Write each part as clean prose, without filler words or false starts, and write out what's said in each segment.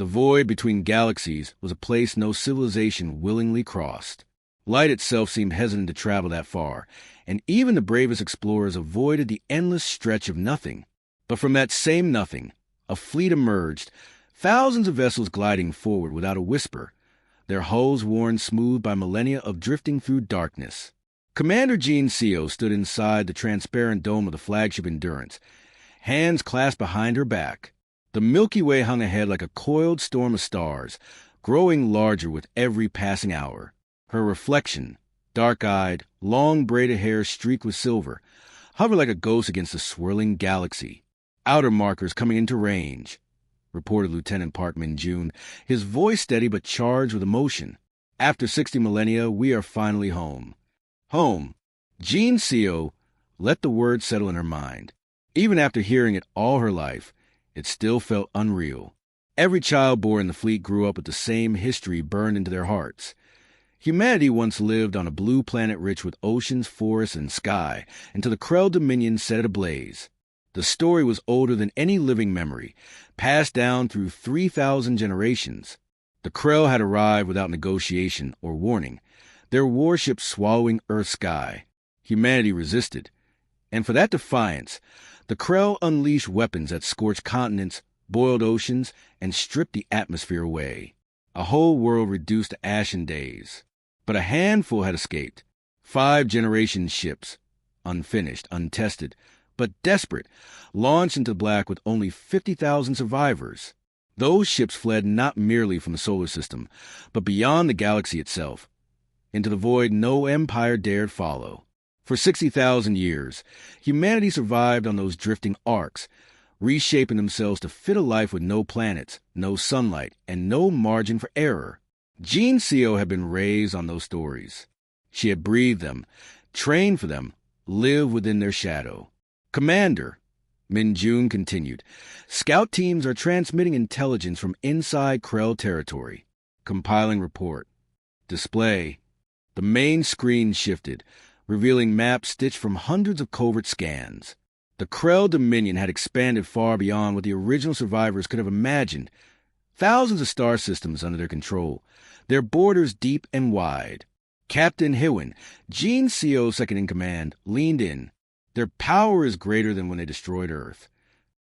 The void between galaxies was a place no civilization willingly crossed. Light itself seemed hesitant to travel that far, and even the bravest explorers avoided the endless stretch of nothing. But from that same nothing, a fleet emerged, thousands of vessels gliding forward without a whisper, their hulls worn smooth by millennia of drifting through darkness. Commander Jean Seo stood inside the transparent dome of the flagship Endurance, hands clasped behind her back. The Milky Way hung ahead like a coiled storm of stars, growing larger with every passing hour. Her reflection, dark-eyed, long-braided hair streaked with silver, hovered like a ghost against the swirling galaxy. "Outer markers coming into range," reported Lieutenant Park Min-jun, his voice steady but charged with emotion. "After 60 millennia, we are finally home." Home. Jean Seo let the word settle in her mind. Even after hearing it all her life, it still felt unreal. Every child born in the fleet grew up with the same history burned into their hearts. Humanity once lived on a blue planet rich with oceans, forests, and sky, until the Krell Dominion set it ablaze. The story was older than any living memory, passed down through 3,000 generations. The Krell had arrived without negotiation or warning, their warships swallowing Earth's sky. Humanity resisted, and for that defiance, the Krell unleashed weapons that scorched continents, boiled oceans, and stripped the atmosphere away. A whole world reduced to ashen days. But a handful had escaped. 5 generation ships, unfinished, untested, but desperate, launched into the black with only 50,000 survivors. Those ships fled not merely from the solar system, but beyond the galaxy itself, into the void no empire dared follow. For 60,000 years, humanity survived on those drifting arcs, reshaping themselves to fit a life with no planets, no sunlight, and no margin for error. Jean Seo had been raised on those stories. She had breathed them, trained for them, lived within their shadow. "Commander," Min-jun continued, "scout teams are transmitting intelligence from inside Krell territory. Compiling report. Display." The main screen shifted, revealing maps stitched from hundreds of covert scans. The Krell Dominion had expanded far beyond what the original survivors could have imagined. Thousands of star systems under their control, their borders deep and wide. Captain Hiwin, Jean Seo's second-in-command, leaned in. "Their power is greater than when they destroyed Earth.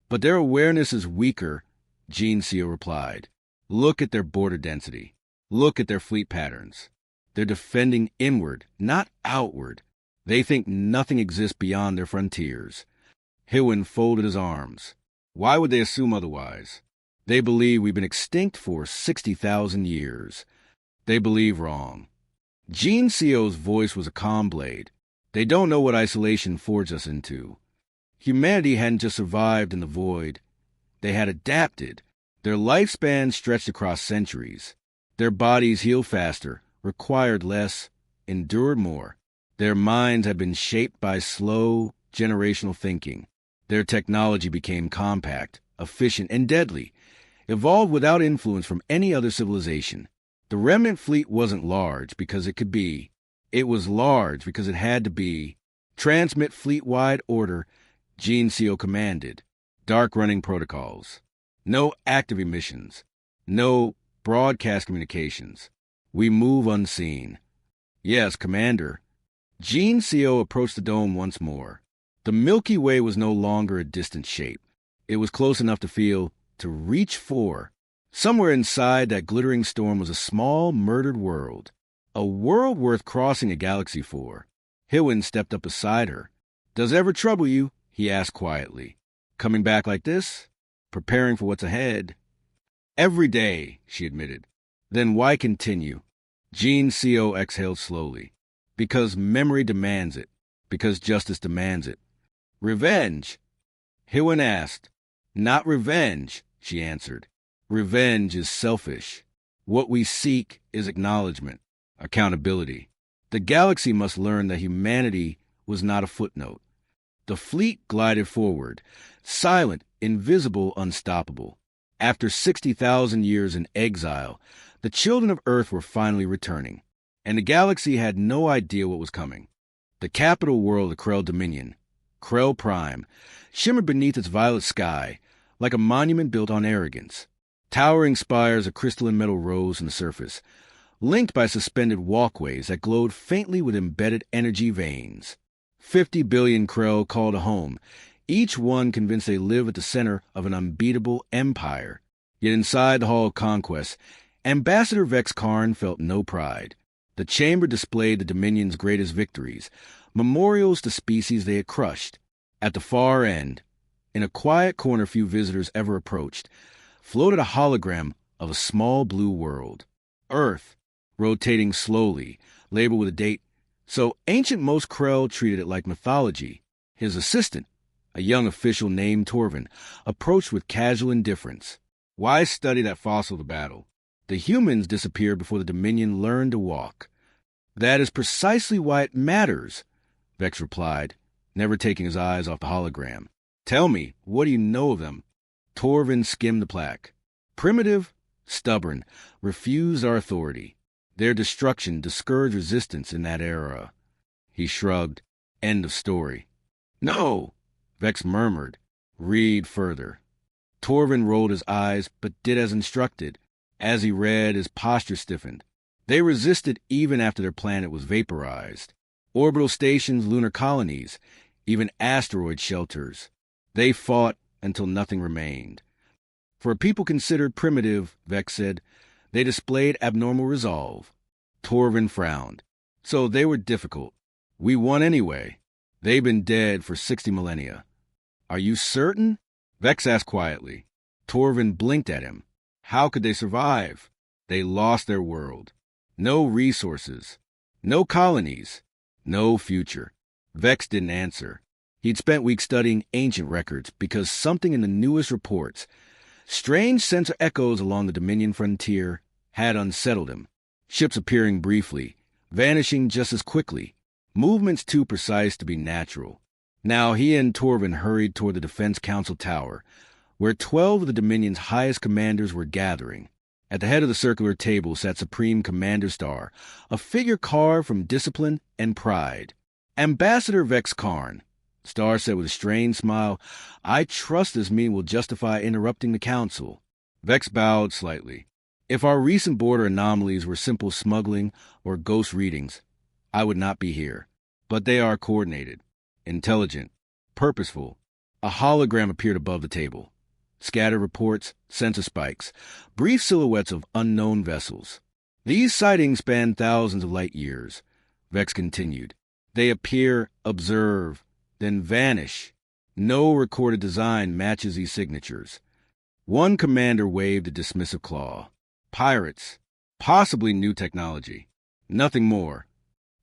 But their awareness is weaker," Jean Seo replied. "Look at their border density. Look at their fleet patterns. They're defending inward, not outward. They think nothing exists beyond their frontiers." Hiwin folded his arms. "Why would they assume otherwise? They believe we've been extinct for 60,000 years. They believe wrong." Jean Seo's voice was a calm blade. "They don't know what isolation forged us into. Humanity hadn't just survived in the void. They had adapted. Their lifespan stretched across centuries. Their bodies healed faster, required less, endured more. Their minds had been shaped by slow, generational thinking. Their technology became compact, efficient, and deadly, evolved without influence from any other civilization. The remnant fleet wasn't large because it could be. It was large because it had to be. "Transmit fleet-wide order," Jean Seo commanded. "Dark running protocols. No active emissions. No broadcast communications. We move unseen." "Yes, Commander." Jean Seo approached the dome once more. The Milky Way was no longer a distant shape. It was close enough to feel, to reach for. Somewhere inside that glittering storm was a small, murdered world. A world worth crossing a galaxy for. Hiwin stepped up beside her. "Does it ever trouble you?" he asked quietly. "Coming back like this? Preparing for what's ahead?" "Every day," she admitted. "Then why continue?" Jean Seo exhaled slowly. "Because memory demands it. Because justice demands it." "Revenge?" Hiwin asked. "Not revenge," she answered. "Revenge is selfish. What we seek is acknowledgement, accountability. The galaxy must learn that humanity was not a footnote." The fleet glided forward, silent, invisible, unstoppable. After 60,000 years in exile, the children of Earth were finally returning, and the galaxy had no idea what was coming. The capital world of Krell Dominion, Krell Prime, shimmered beneath its violet sky, like a monument built on arrogance. Towering spires of crystalline metal rose from the surface, linked by suspended walkways that glowed faintly with embedded energy veins. 50 billion Krell called a home, each one convinced they live at the center of an unbeatable empire. Yet inside the Hall of Conquest, Ambassador Vex Karn felt no pride. The chamber displayed the Dominion's greatest victories, memorials to species they had crushed. At the far end, in a quiet corner few visitors ever approached, floated a hologram of a small blue world. Earth, rotating slowly, labeled with a date, so ancient most Krell treated it like mythology. His assistant, a young official named Torvin, approached with casual indifference. Why study that fossil to battle? The humans disappeared before the Dominion learned to walk. That is precisely why it matters, Vex replied, never taking his eyes off the hologram. Tell me, what do you know of them? Torvin skimmed the plaque. Primitive, stubborn, refused our authority. Their destruction discouraged resistance in that era. He shrugged. End of story. No, Vex murmured. Read further. Torvin rolled his eyes, but did as instructed. As he read, his posture stiffened. They resisted even after their planet was vaporized. Orbital stations, lunar colonies, even asteroid shelters. They fought until nothing remained. For a people considered primitive, Vex said, they displayed abnormal resolve. Torvin frowned. So they were difficult. We won anyway. They've been dead for 60 millennia. Are you certain? Vex asked quietly. Torvin blinked at him. How could they survive? They lost their world. No resources. No colonies. No future. Vex didn't answer. He'd spent weeks studying ancient records because something in the newest reports, strange sensor echoes along the Dominion frontier, had unsettled him. Ships appearing briefly, vanishing just as quickly, movements too precise to be natural. Now he and Torvin hurried toward the Defense Council Tower, where 12 of the Dominion's highest commanders were gathering. At the head of the circular table sat Supreme Commander Star, a figure carved from discipline and pride. Ambassador Vex Karn, Star said with a strained smile, I trust this meeting will justify interrupting the council. Vex bowed slightly. If our recent border anomalies were simple smuggling or ghost readings, I would not be here. But they are coordinated, intelligent, purposeful. A hologram appeared above the table. Scattered reports, sensor spikes, brief silhouettes of unknown vessels. These sightings span thousands of light years. Vex continued. They appear, observe, then vanish. No recorded design matches these signatures. One commander waved a dismissive claw. Pirates. Possibly new technology. Nothing more.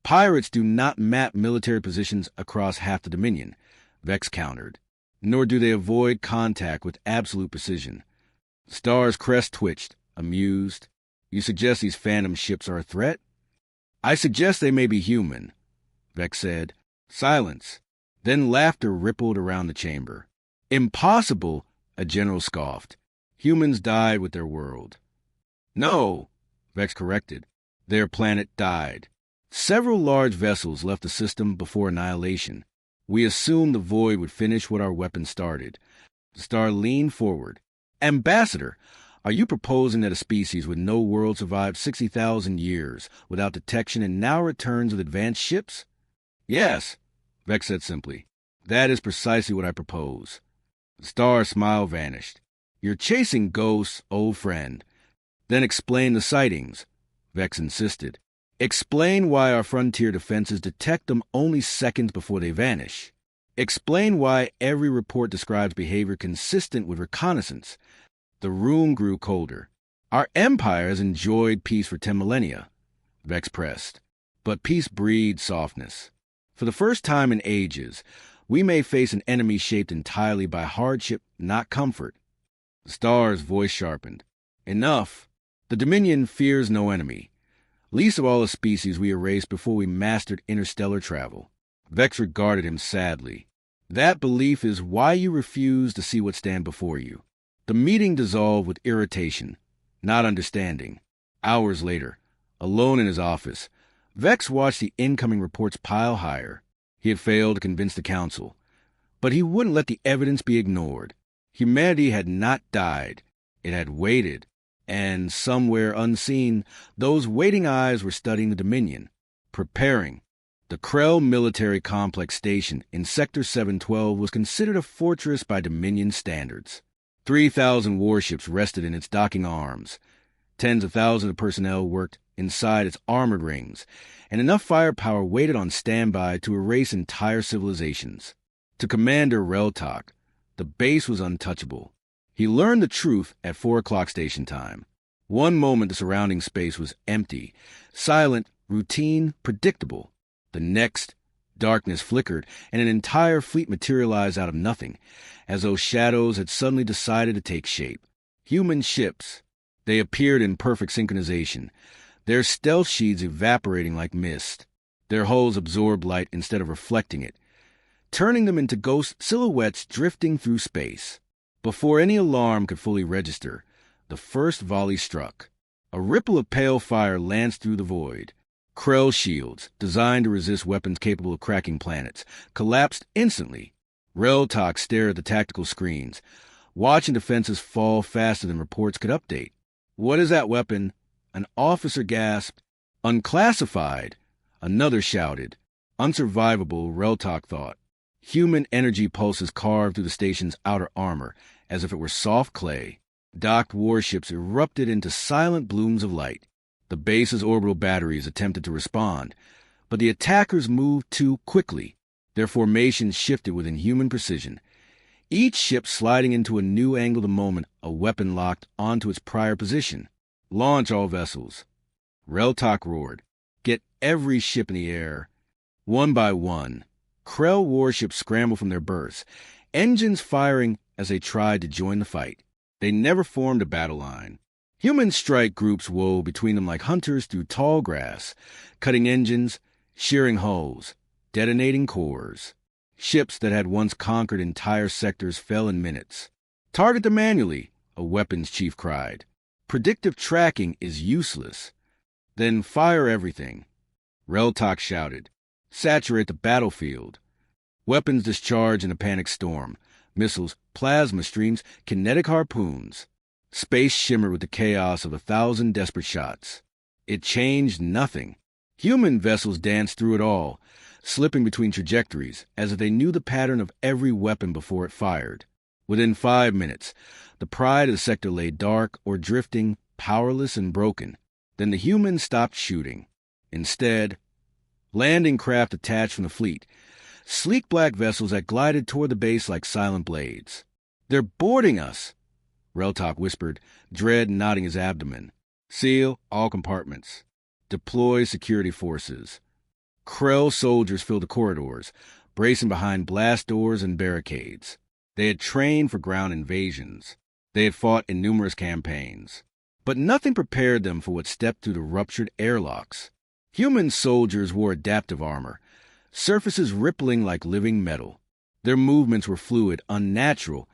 Pirates do not map military positions across half the Dominion, Vex countered. Nor do they avoid contact with absolute precision. Star's crest twitched, amused. You suggest these phantom ships are a threat? I suggest they may be human, Vex said. Silence. Then laughter rippled around the chamber. Impossible, a general scoffed. Humans died with their world. No, Vex corrected. Their planet died. Several large vessels left the system before annihilation. We assumed the void would finish what our weapon started. The Star leaned forward. Ambassador, are you proposing that a species with no world survived 60,000 years without detection and now returns with advanced ships? Yes, Vex said simply. That is precisely what I propose. The Star's smile vanished. You're chasing ghosts, old friend. Then explain the sightings, Vex insisted. Explain why our frontier defenses detect them only seconds before they vanish. Explain why every report describes behavior consistent with reconnaissance. The room grew colder. Our empire has enjoyed peace for 10 millennia, Vex pressed. But peace breeds softness. For the first time in ages, we may face an enemy shaped entirely by hardship, not comfort. The Star's voice sharpened. Enough. The Dominion fears no enemy. Least of all a species we erased before we mastered interstellar travel. Vex regarded him sadly. That belief is why you refuse to see what stands before you. The meeting dissolved with irritation, not understanding. Hours later, alone in his office, Vex watched the incoming reports pile higher. He had failed to convince the council. But he wouldn't let the evidence be ignored. Humanity had not died. It had waited, and somewhere unseen, those waiting eyes were studying the Dominion, preparing. The Krell Military Complex Station in Sector 712 was considered a fortress by Dominion standards. 3,000 warships rested in its docking arms. Tens of thousands of personnel worked inside its armored rings, and enough firepower waited on standby to erase entire civilizations. To Commander Reltok, the base was untouchable. He learned the truth at 4 o'clock station time. One moment the surrounding space was empty, silent, routine, predictable. The next, darkness flickered, and an entire fleet materialized out of nothing, as though shadows had suddenly decided to take shape. Human ships. They appeared in perfect synchronization, their stealth sheets evaporating like mist. Their hulls absorbed light instead of reflecting it, turning them into ghost silhouettes drifting through space. Before any alarm could fully register, the first volley struck. A ripple of pale fire lanced through the void. Krell shields, designed to resist weapons capable of cracking planets, collapsed instantly. Reltok stared at the tactical screens, watching defenses fall faster than reports could update. "What is that weapon?" An officer gasped. "Unclassified," another shouted. Unsurvivable, Reltok thought. Human energy pulses carved through the station's outer armor, as if it were soft clay. Docked warships erupted into silent blooms of light. The base's orbital batteries attempted to respond, but the attackers moved too quickly. Their formations shifted with inhuman precision, each ship sliding into a new angle the moment a weapon locked onto its prior position. "Launch all vessels." Reltok roared. "Get every ship in the air." One by one, Krell warships scrambled from their berths, engines firing as they tried to join the fight. They never formed a battle line. Human strike groups wove between them like hunters through tall grass, cutting engines, shearing hulls, detonating cores. Ships that had once conquered entire sectors fell in minutes. "Target them manually," a weapons chief cried. "Predictive tracking is useless." "Then fire everything," Reltok shouted. "Saturate the battlefield." Weapons discharged in a panic storm. Missiles, plasma streams, kinetic harpoons. Space shimmered with the chaos of 1,000 desperate shots. It changed nothing. Human vessels danced through it all, slipping between trajectories as if they knew the pattern of every weapon before it fired. Within 5 minutes, the pride of the sector lay dark or drifting, powerless and broken. Then the humans stopped shooting. Instead, landing craft detached from the fleet, sleek black vessels that glided toward the base like silent blades. "They're boarding us," Reltok whispered, dread knotting his abdomen. "Seal all compartments. Deploy security forces." Krell soldiers filled the corridors, bracing behind blast doors and barricades. They had trained for ground invasions. They had fought in numerous campaigns. But nothing prepared them for what stepped through the ruptured airlocks. Human soldiers wore adaptive armor, surfaces rippling like living metal. Their movements were fluid, unnatural,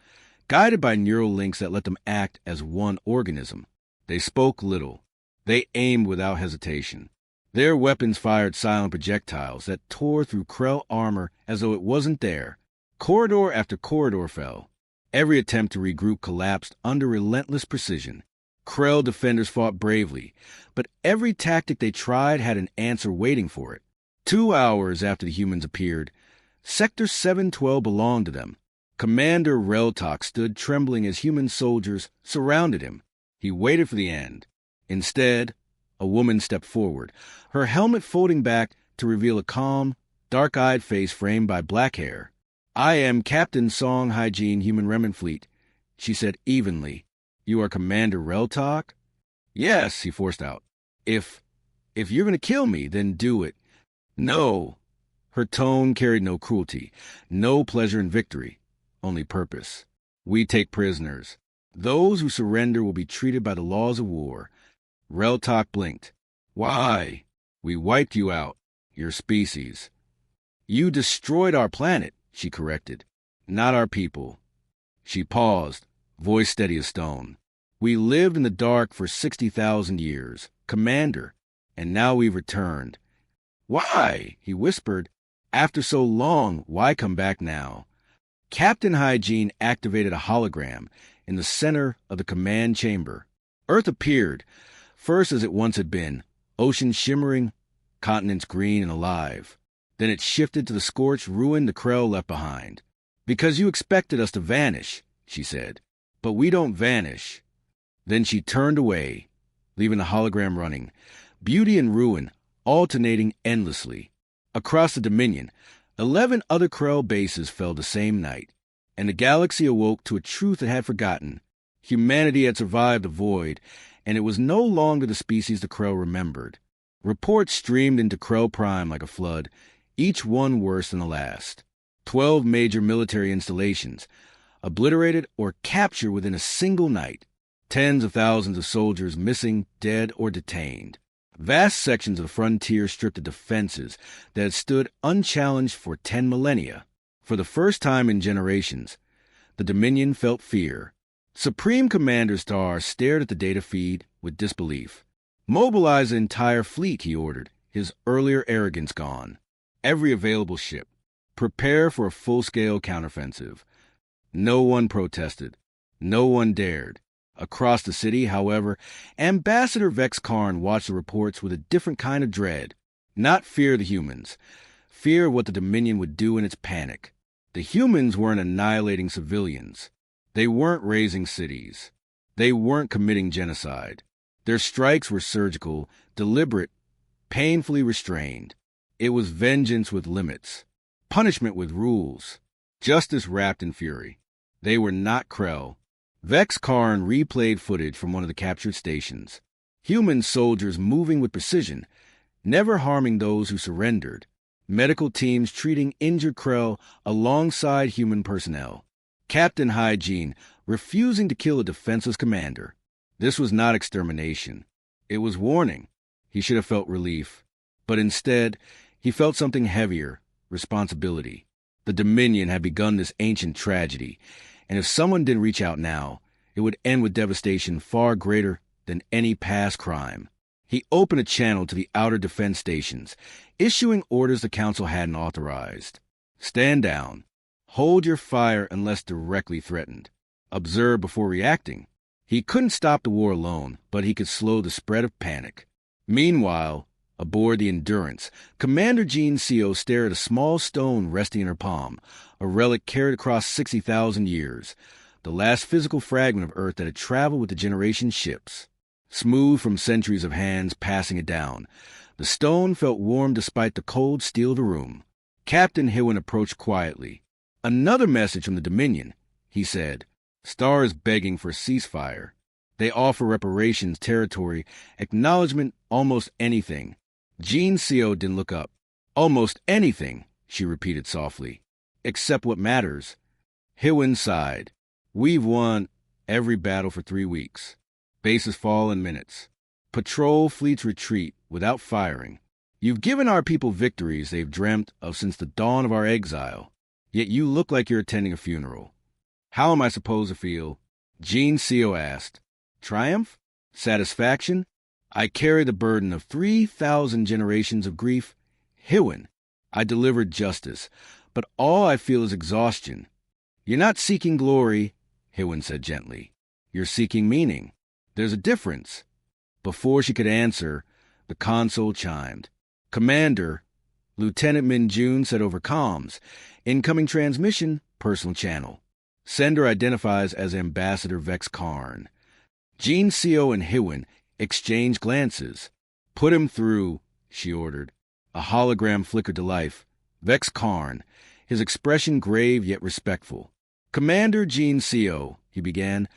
guided by neural links that let them act as one organism. They spoke little. They aimed without hesitation. Their weapons fired silent projectiles that tore through Krell armor as though it wasn't there. Corridor after corridor fell. Every attempt to regroup collapsed under relentless precision. Krell defenders fought bravely, but every tactic they tried had an answer waiting for it. 2 hours after the humans appeared, Sector 712 belonged to them. Commander Reltok stood trembling as human soldiers surrounded him. He waited for the end. Instead, a woman stepped forward, her helmet folding back to reveal a calm, dark-eyed face framed by black hair. "I am Captain Song Hygiene Human Remnant Fleet," she said evenly. "You are Commander Reltok?" "Yes," he forced out. If you're going to kill me, then do it." "No." Her tone carried no cruelty, no pleasure in victory, only purpose. "We take prisoners. Those who surrender will be treated by the laws of war." Reltok blinked. "Why?" "We wiped you out, your species." "You destroyed our planet," she corrected. "Not our people." She paused, voice steady as stone. "We lived in the dark for 60,000 years, Commander, and now we've returned." "Why?" he whispered. "After so long, why come back now?" Captain Hygiene activated a hologram, in the center of the command chamber. Earth appeared, first as it once had been, ocean shimmering, continents green and alive. Then it shifted to the scorched ruin the Krell left behind. "Because you expected us to vanish," she said. "But we don't vanish." Then she turned away, leaving the hologram running, beauty and ruin alternating endlessly. Across the Dominion, 11 other Krell bases fell the same night, and the galaxy awoke to a truth it had forgotten. Humanity had survived the void, and it was no longer the species the Krell remembered. Reports streamed into Krell Prime like a flood, each one worse than the last. 12 major military installations, obliterated or captured within a single night. Tens of thousands of soldiers missing, dead, or detained. Vast sections of the frontier stripped of defenses that had stood unchallenged for 10 millennia. For the first time in generations, the Dominion felt fear. Supreme Commander Star stared at the data feed with disbelief. "Mobilize the entire fleet," he ordered, his earlier arrogance gone. "Every available ship. Prepare for a full-scale counteroffensive." No one protested. No one dared. Across the city, however, Ambassador Vex Karn watched the reports with a different kind of dread. Not fear of the humans. Fear of what the Dominion would do in its panic. The humans weren't annihilating civilians. They weren't razing cities. They weren't committing genocide. Their strikes were surgical, deliberate, painfully restrained. It was vengeance with limits. Punishment with rules. Justice wrapped in fury. They were not Krell. Vex Karn replayed footage from one of the captured stations. Human soldiers moving with precision, never harming those who surrendered. Medical teams treating injured Krell alongside human personnel. Captain Hygiene refusing to kill a defenseless commander. This was not extermination. It was warning. He should have felt relief. But instead, he felt something heavier, responsibility. The Dominion had begun this ancient tragedy, and if someone didn't reach out now, it would end with devastation far greater than any past crime. He opened a channel to the outer defense stations, issuing orders the Council hadn't authorized. Stand down. Hold your fire unless directly threatened. Observe before reacting. He couldn't stop the war alone, but he could slow the spread of panic. Meanwhile, aboard the Endurance, Commander Jean Co stared at a small stone resting in her palm, a relic carried across 60,000 years, the last physical fragment of Earth that had traveled with the generation ships. Smooth from centuries of hands passing it down, the stone felt warm despite the cold steel of the room. Captain Hillen approached quietly. "Another message from the Dominion," he said. "Star is begging for a ceasefire. They offer reparations, territory, acknowledgement, almost anything." Jean Co didn't look up. "Almost anything," she repeated softly. "Except what matters." Hillen sighed. "We've won every battle for 3 weeks. Bases fall in minutes. Patrol fleets retreat without firing. You've given our people victories they've dreamt of since the dawn of our exile. Yet you look like you're attending a funeral. How am I supposed to feel?" Jean Co asked. "Triumph? Satisfaction? I carry the burden of 3,000 generations of grief. Hillen, I delivered justice, but all I feel is exhaustion." "You're not seeking glory," Hillen said gently. "You're seeking meaning. There's a difference." Before she could answer, the console chimed. "Commander," Lieutenant Min Jun said over comms. "Incoming transmission, personal channel. Sender identifies as Ambassador Vex Karn." Jean Co and Hillen exchanged glances. "Put him through," she ordered. A hologram flickered to life. Vex Karn, his expression grave yet respectful. "Commander Jean Co," he began,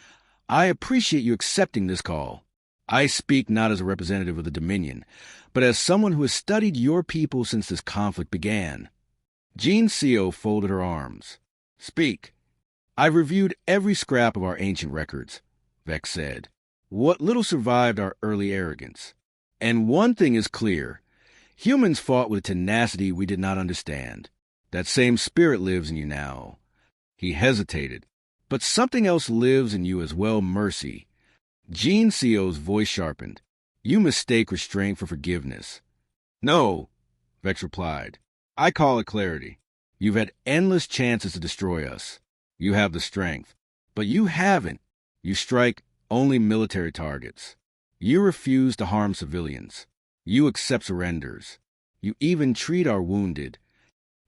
"I appreciate you accepting this call. I speak not as a representative of the Dominion, but as someone who has studied your people since this conflict began." Jean Co folded her arms. "Speak." "I've reviewed every scrap of our ancient records," Vex said. "What little survived our early arrogance. And one thing is clear. Humans fought with a tenacity we did not understand. That same spirit lives in you now." He hesitated. "But something else lives in you as well, mercy." Jean Co's voice sharpened. "You mistake restraint for forgiveness." "No," Vex replied. "I call it clarity. You've had endless chances to destroy us. You have the strength. But you haven't. You strike only military targets. You refuse to harm civilians. You accept surrenders. You even treat our wounded.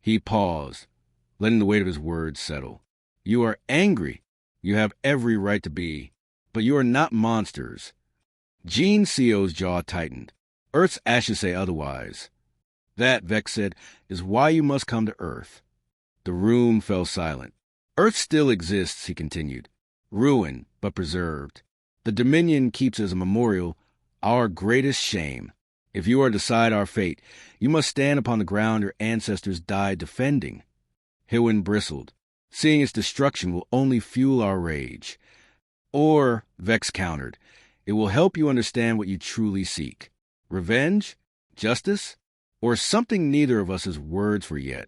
He paused, letting the weight of his words settle. You are angry. You have every right to be. But you are not monsters. Gene Seo's jaw tightened. Earth's ashes say otherwise. That, Vex said, is why you must come to Earth. The room fell silent. Earth still exists, he continued. Ruined, but preserved. The Dominion keeps as a memorial our greatest shame. If you are to decide our fate, you must stand upon the ground your ancestors died defending. Hywin bristled. Seeing its destruction will only fuel our rage. Or, Vex countered, it will help you understand what you truly seek. Revenge? Justice? Or something neither of us has words for yet.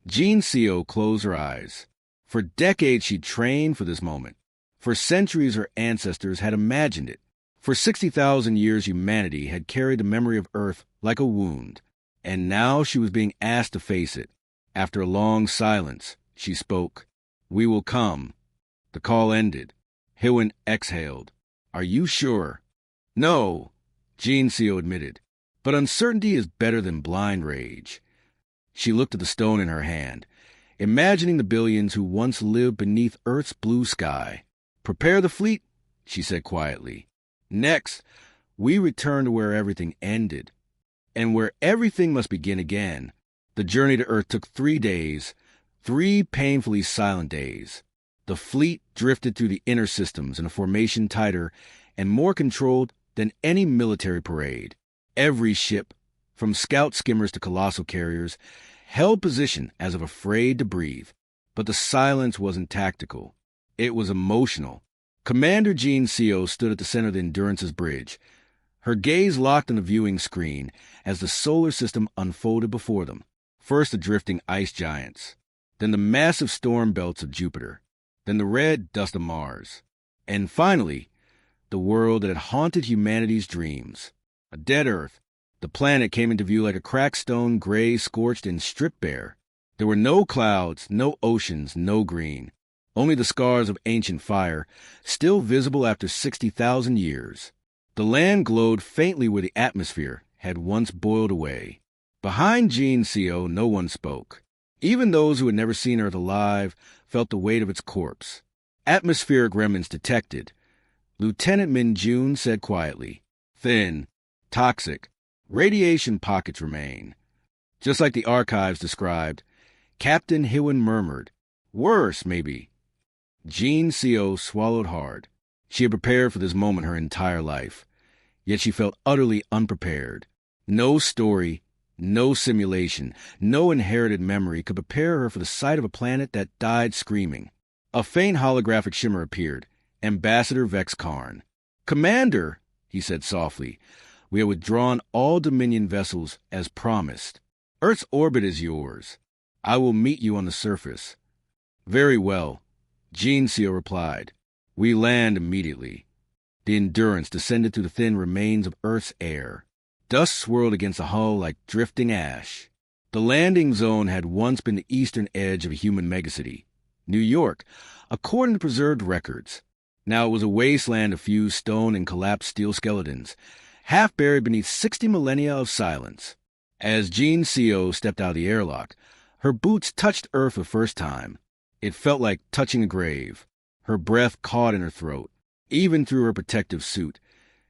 Gene Seo closed her eyes. For decades she trained for this moment. For centuries her ancestors had imagined it. For 60,000 years humanity had carried the memory of Earth like a wound. And now she was being asked to face it. After a long silence, she spoke. We will come. The call ended. Hywin exhaled. Are you sure? No, Gene Seo admitted. But uncertainty is better than blind rage. She looked at the stone in her hand, imagining the billions who once lived beneath Earth's blue sky. Prepare the fleet, she said quietly. Next, we return to where everything ended, and where everything must begin again. The journey to Earth took 3 days, 3 painfully silent days. The fleet drifted through the inner systems in a formation tighter and more controlled than any military parade. Every ship, from scout skimmers to colossal carriers, held position as if afraid to breathe. But the silence wasn't tactical. It was emotional. Commander Gene Seo stood at the center of the Endurance's bridge, her gaze locked on the viewing screen as the solar system unfolded before them. First the drifting ice giants, then the massive storm belts of Jupiter, then the red dust of Mars, and finally, the world that had haunted humanity's dreams. A dead Earth. The planet came into view like a cracked stone, gray, scorched, and stripped bare. There were no clouds, no oceans, no green. Only the scars of ancient fire, still visible after 60,000 years. The land glowed faintly where the atmosphere had once boiled away. Behind Gene Seo, no one spoke. Even those who had never seen Earth alive felt the weight of its corpse. Atmospheric remnants detected. Lieutenant Min Jun said quietly, thin, toxic, radiation pockets remain. Just like the archives described, Captain Hywin murmured, worse, maybe. Gene Seo swallowed hard. She had prepared for this moment her entire life, yet she felt utterly unprepared. No story, no simulation, no inherited memory could prepare her for the sight of a planet that died screaming. A faint holographic shimmer appeared. Ambassador Vex Karn. Commander, he said softly, we have withdrawn all Dominion vessels as promised. Earth's orbit is yours. I will meet you on the surface. Very well, Gene Seo replied. We land immediately. The Endurance descended through the thin remains of Earth's air. Dust swirled against the hull like drifting ash. The landing zone had once been the eastern edge of a human megacity, New York, according to preserved records. Now it was a wasteland of fused stone and collapsed steel skeletons, half buried beneath 60 millennia of silence. As Gene Seo stepped out of the airlock, her boots touched Earth for the first time. It felt like touching a grave. Her breath caught in her throat. Even through her protective suit,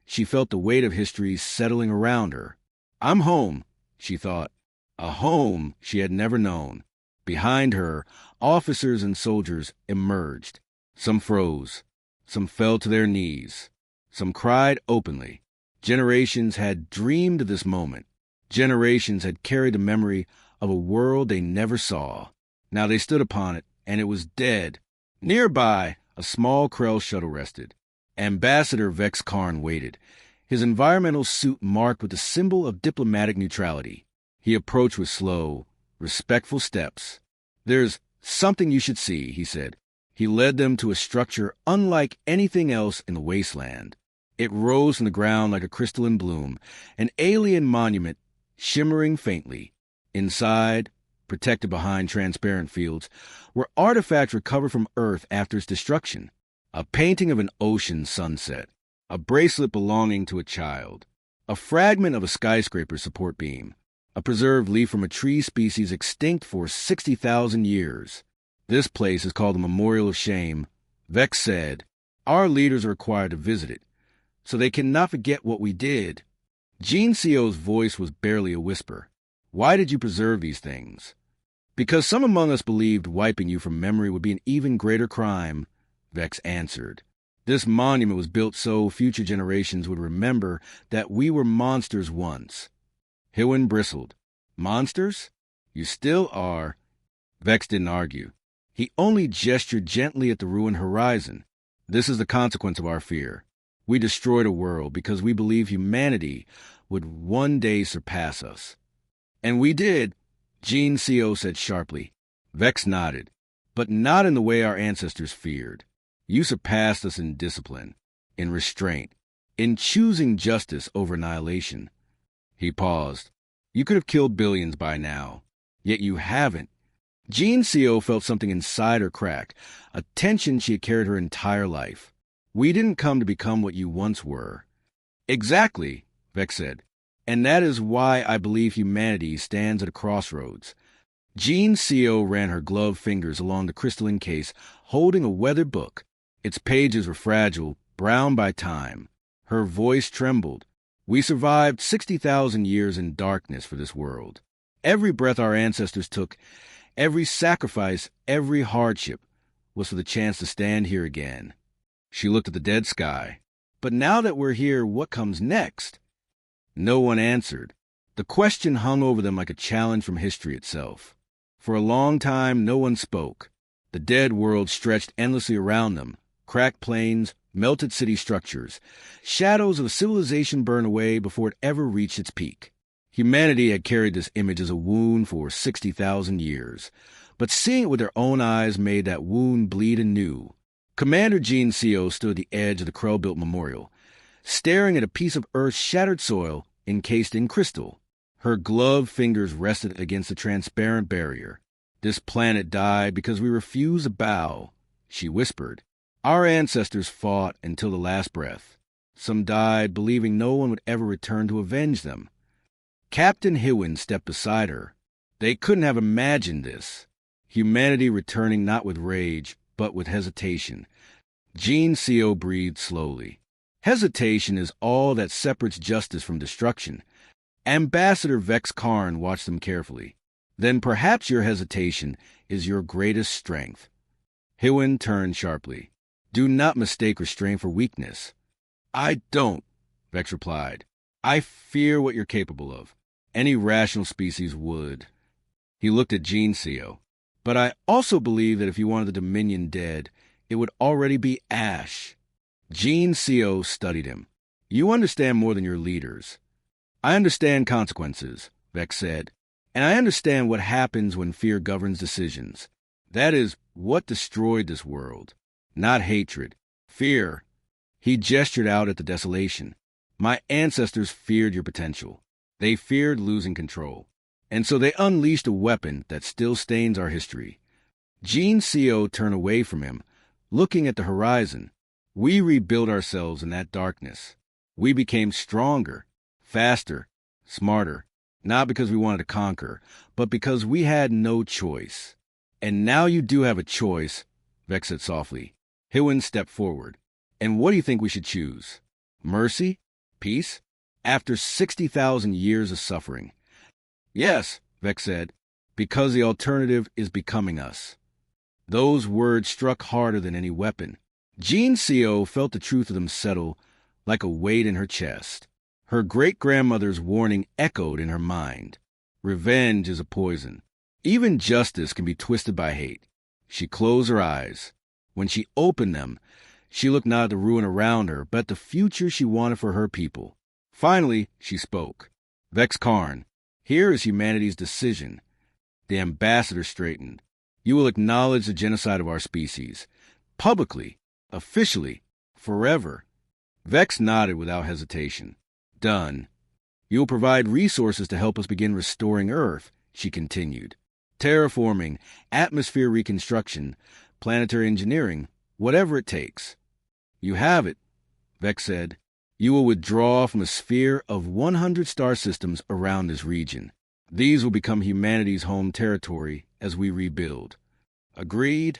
she felt the weight of history settling around her. I'm home, she thought. A home she had never known. Behind her, officers and soldiers emerged. Some froze. Some fell to their knees. Some cried openly. Generations had dreamed of this moment. Generations had carried the memory of a world they never saw. Now they stood upon it, and it was dead. Nearby, a small Krell shuttle rested. Ambassador Vex Karn waited, his environmental suit marked with the symbol of diplomatic neutrality. He approached with slow, respectful steps. There's something you should see, he said. He led them to a structure unlike anything else in the wasteland. It rose from the ground like a crystalline bloom, an alien monument shimmering faintly. Inside, protected behind transparent fields, were artifacts recovered from Earth after its destruction. A painting of an ocean sunset, a bracelet belonging to a child, a fragment of a skyscraper support beam, a preserved leaf from a tree species extinct for 60,000 years. This place is called the Memorial of Shame. Vex said, "Our leaders are required to visit it, so they cannot forget what we did." Gene Co's voice was barely a whisper. "Why did you preserve these things?" "Because some among us believed wiping you from memory would be an even greater crime," Vex answered. "This monument was built so future generations would remember that we were monsters once." Hywin bristled. "Monsters? You still are." Vex didn't argue. He only gestured gently at the ruined horizon. "This is the consequence of our fear. We destroyed a world because we believed humanity would one day surpass us." "And we did," Gene Co said sharply. Vex nodded, "but not in the way our ancestors feared. You surpassed us in discipline, in restraint, in choosing justice over annihilation." He paused. "You could have killed billions by now, yet you haven't." Gene Co felt something inside her crack, a tension she had carried her entire life. "We didn't come to become what you once were." "Exactly," Vex said. "And that is why I believe humanity stands at a crossroads." Gene Co ran her gloved fingers along the crystalline case, holding a weathered book. Its pages were fragile, brown by time. Her voice trembled. "We survived 60,000 years in darkness for this world. Every breath our ancestors took, every sacrifice, every hardship was for the chance to stand here again." She looked at the dead sky. "But now that we're here, what comes next?" No one answered. The question hung over them like a challenge from history itself. For a long time, no one spoke. The dead world stretched endlessly around them. Cracked plains, melted city structures, shadows of a civilization burned away before it ever reached its peak. Humanity had carried this image as a wound for 60,000 years, but seeing it with their own eyes made that wound bleed anew. Commander Gene Co stood at the edge of the Krell-built memorial, staring at a piece of Earth's shattered soil encased in crystal. Her gloved fingers rested against the transparent barrier. "This planet died because we refused to bow," she whispered. "Our ancestors fought until the last breath. Some died believing no one would ever return to avenge them." Captain Hywin stepped beside her. They couldn't have imagined this. Humanity returning not with rage, but with hesitation. Gene Co breathed slowly. "Hesitation is all that separates justice from destruction." Ambassador Vex Karn watched them carefully. "Then perhaps your hesitation is your greatest strength." Hywin turned sharply. "Do not mistake restraint for weakness." "I don't," Vex replied. "I fear what you're capable of. Any rational species would." He looked at Gene Co. "But I also believe that if you wanted the Dominion dead, it would already be ash." Gene Co studied him. "You understand more than your leaders." "I understand consequences," Vex said. "And I understand what happens when fear governs decisions. That is what destroyed this world. Not hatred. Fear." He gestured out at the desolation. "My ancestors feared your potential. They feared losing control. And so they unleashed a weapon that still stains our history." Gene Co turned away from him, looking at the horizon. "We rebuilt ourselves in that darkness. We became stronger, faster, smarter, not because we wanted to conquer, but because we had no choice." "And now you do have a choice," Vex said softly. Hywin stepped forward. "And what do you think we should choose? Mercy? Peace? After 60,000 years of suffering?" "Yes," Vex said, "because the alternative is becoming us." Those words struck harder than any weapon. Gene Co felt the truth of them settle like a weight in her chest. Her great-grandmother's warning echoed in her mind. Revenge is a poison. Even justice can be twisted by hate. She closed her eyes. When she opened them, she looked not at the ruin around her, but at the future she wanted for her people. Finally, she spoke. "Vex Karn, here is humanity's decision." The ambassador straightened. "You will acknowledge the genocide of our species. Publicly, officially, forever." Vex nodded without hesitation. "Done." "You will provide resources to help us begin restoring Earth," she continued. "Terraforming, atmosphere reconstruction, planetary engineering, whatever it takes." You have it, Vex said. You will withdraw from a sphere of 100 star systems around this region. These will become humanity's home territory as we rebuild. Agreed?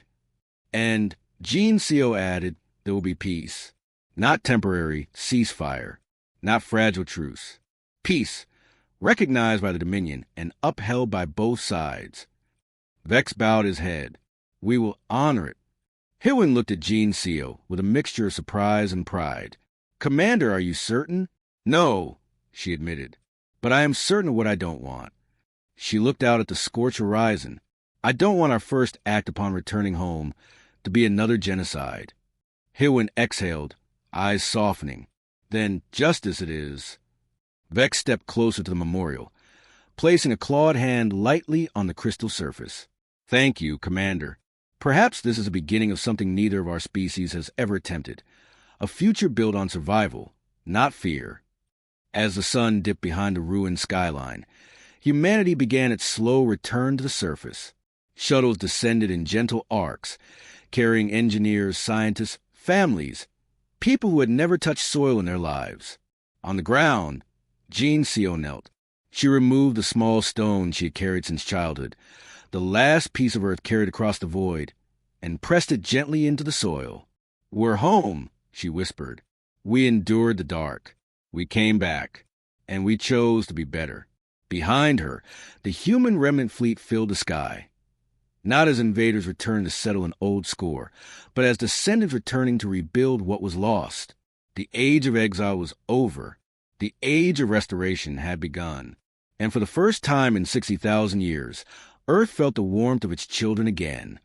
And Gene added, there will be peace. Not temporary ceasefire. Not fragile truce. Peace, recognized by the Dominion and upheld by both sides. Vex bowed his head. We will honor it. Hilwin looked at Gene with a mixture of surprise and pride. Commander, are you certain? No, she admitted. But I am certain of what I don't want. She looked out at the scorched horizon. I don't want our first act upon returning home to be another genocide. Hilwin exhaled, eyes softening. Then justice it is. Vex stepped closer to the memorial, placing a clawed hand lightly on the crystal surface. Thank you, Commander. Perhaps this is the beginning of something neither of our species has ever attempted. A future built on survival, not fear. As the sun dipped behind the ruined skyline, humanity began its slow return to the surface. Shuttles descended in gentle arcs, carrying engineers, scientists, families, people who had never touched soil in their lives. On the ground, Gene knelt. She removed the small stone she had carried since childhood, the last piece of earth carried across the void, and pressed it gently into the soil. We're home, she whispered. We endured the dark. We came back, and we chose to be better. Behind her, the human remnant fleet filled the sky. Not as invaders returned to settle an old score, but as descendants returning to rebuild what was lost. The age of exile was over. The age of restoration had begun. And for the first time in 60,000 years, Earth felt the warmth of its children again.